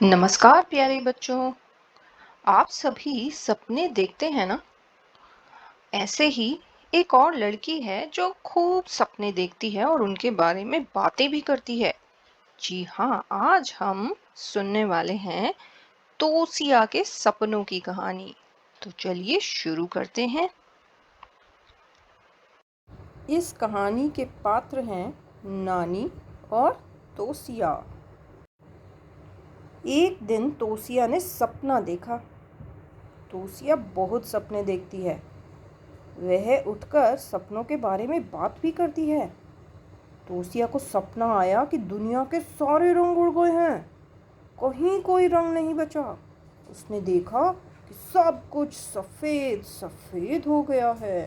नमस्कार प्यारे बच्चों। आप सभी सपने देखते हैं ना। ऐसे ही एक और लड़की है जो खूब सपने देखती है और उनके बारे में बातें भी करती है। जी हाँ, आज हम सुनने वाले हैं तोसिया के सपनों की कहानी। तो चलिए शुरू करते हैं। इस कहानी के पात्र हैं नानी और तोसिया। एक दिन तोसिया ने सपना देखा। तोसिया बहुत सपने देखती है। वह उठकर सपनों के बारे में बात भी करती है। तोसिया को सपना आया कि दुनिया के सारे रंग उड़ गए हैं, कहीं कोई रंग नहीं बचा। उसने देखा कि सब कुछ सफेद सफेद हो गया है।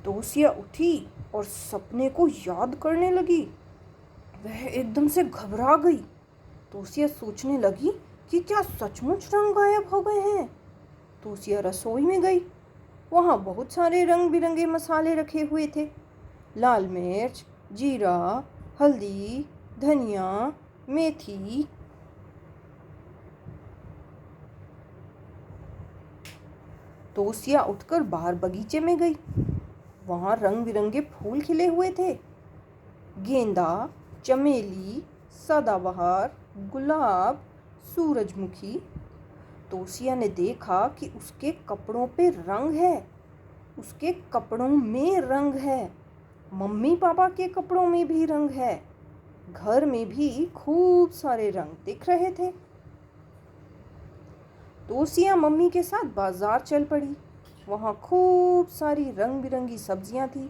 तोसिया उठी और सपने को याद करने लगी। वह एकदम से घबरा गई। तोसिया सोचने लगी कि क्या सचमुच रंग गायब हो गए हैं। तोसिया रसोई में गई। वहाँ बहुत सारे रंग बिरंगे मसाले रखे हुए थे। लाल मिर्च, जीरा, हल्दी, धनिया, मेथी। तोसिया उठकर बाहर बगीचे में गई। वहाँ रंग बिरंगे फूल खिले हुए थे। गेंदा, चमेली, सदाबहार, गुलाब, सूरजमुखी। तोसिया ने देखा कि उसके कपड़ों पे रंग है। उसके कपड़ों में रंग है। मम्मी पापा के कपड़ों में भी रंग है। घर में भी खूब सारे रंग दिख रहे थे। तोसिया मम्मी के साथ बाजार चल पड़ी। वहाँ खूब सारी रंग बिरंगी सब्जियाँ थी।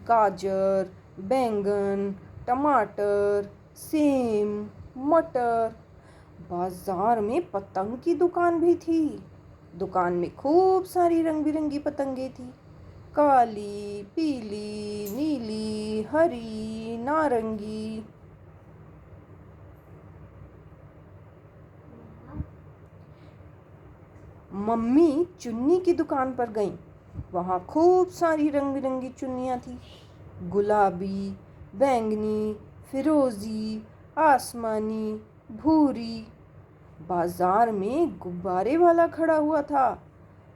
गाजर, बैंगन, टमाटर, सेम, मटर। बाजार में पतंग की दुकान भी थी। दुकान में खूब सारी रंग बिरंगी पतंगे थी। काली, पीली, नीली, हरी, नारंगी। मम्मी चुन्नी की दुकान पर गईं। वहाँ खूब सारी रंग बिरंगी चुन्नियाँ थी। गुलाबी, बैंगनी, फिरोजी, आसमानी, भूरी। बाजार में गुब्बारे वाला खड़ा हुआ था।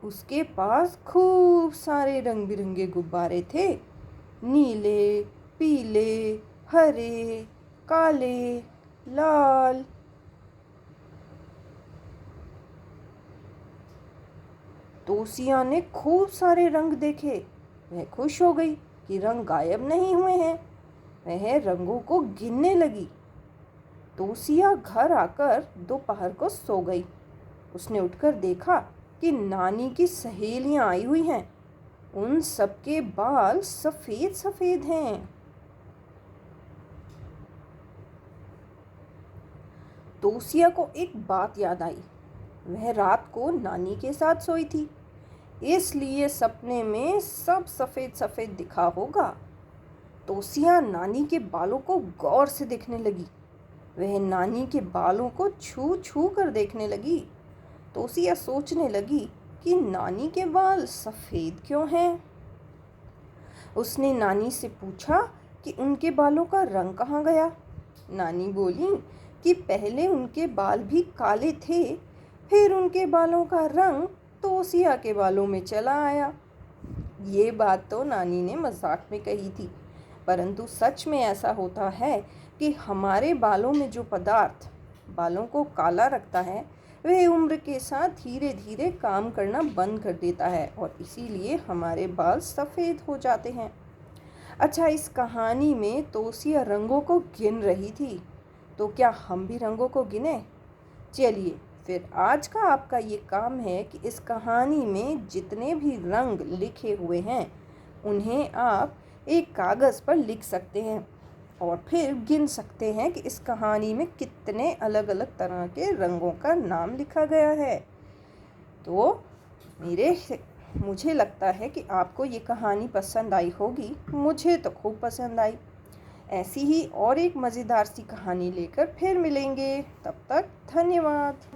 उसके पास खूब सारे रंग बिरंगे गुब्बारे थे। नीले, पीले, हरे, काले, लाल। तोसिया ने खूब सारे रंग देखे। वह खुश हो गई कि रंग गायब नहीं हुए हैं। वह रंगों को गिनने लगी। तोसिया घर आकर दोपहर को सो गई। उसने उठकर देखा कि नानी की सहेलियां आई हुई हैं। उन सबके बाल सफेद सफेद हैं। तोसिया को एक बात याद आई। वह रात को नानी के साथ सोई थी, इसलिए सपने में सब सफेद सफेद दिखा होगा। तोसिया नानी के बालों को गौर से देखने लगी। वह नानी के बालों को छू छू कर देखने लगी। तोसिया सोचने लगी कि नानी के बाल सफेद क्यों हैं। उसने नानी से पूछा कि उनके बालों का रंग कहाँ गया। नानी बोली कि पहले उनके बाल भी काले थे, फिर उनके बालों का रंग तोसिया के बालों में चला आया। ये बात तो नानी ने मजाक में कही थी, परंतु सच में ऐसा होता है कि हमारे बालों में जो पदार्थ बालों को काला रखता है, वह उम्र के साथ धीरे धीरे काम करना बंद कर देता है और इसीलिए हमारे बाल सफ़ेद हो जाते हैं। अच्छा, इस कहानी में तोसिया रंगों को गिन रही थी, तो क्या हम भी रंगों को गिने? चलिए, फिर आज का आपका ये काम है कि इस कहानी में जितने भी रंग लिखे हुए हैं उन्हें आप एक कागज़ पर लिख सकते हैं और फिर गिन सकते हैं कि इस कहानी में कितने अलग अलग तरह के रंगों का नाम लिखा गया है। तो मुझे लगता है कि आपको ये कहानी पसंद आई होगी। मुझे तो खूब पसंद आई। ऐसी ही और एक मज़ेदार सी कहानी लेकर फिर मिलेंगे। तब तक धन्यवाद।